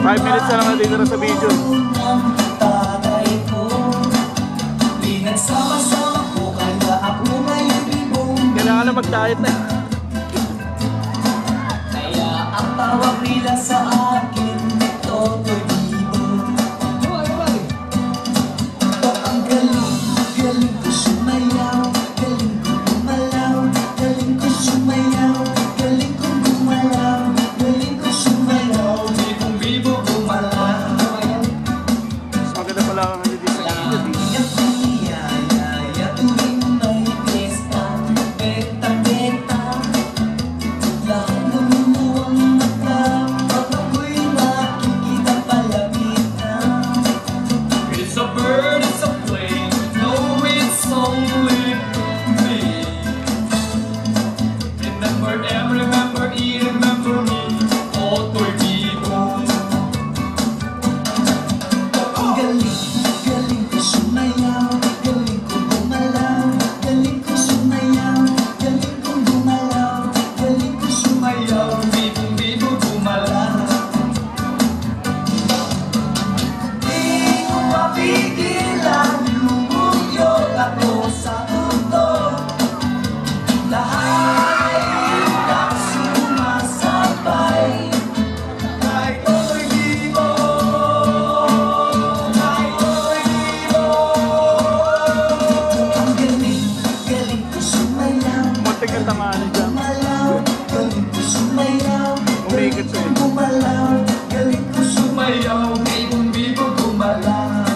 5 minutes na lang natitira sa video. Kailangan na mag-diet na. Kaya ang tawag nila sa akin, Totoy Bibo. Ang galing, galing ko sumayaw, galing ko gumalaw, galing ko sumayaw, galing ko gumalaw, galing ko sumayaw, Bibong Bibo gumalaw. Mas maganda pala ang hindi sa video. Umikot siya. Galing ko sumayaw, Bibong Bibo gumalaw.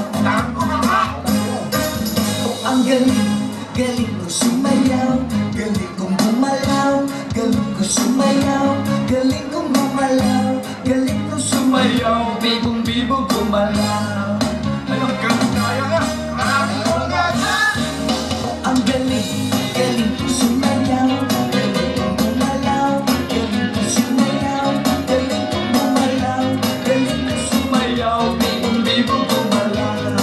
Ang galing, galing ko sumayaw, galing kong gumalaw, galing ko sumayaw, galing kong gumalaw, galing ko sumayaw, Bibong Bibo gumalaw. Ayun, galing kaya nga. Maraming ko nga. Ang galing, galing ko sumayaw, galing kong gumalaw, galing ko sumayaw, galing kong gumalaw, galing ko sumayaw, Bibong Bibo gumalaw.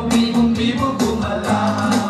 Bibong Bibo gumalaw.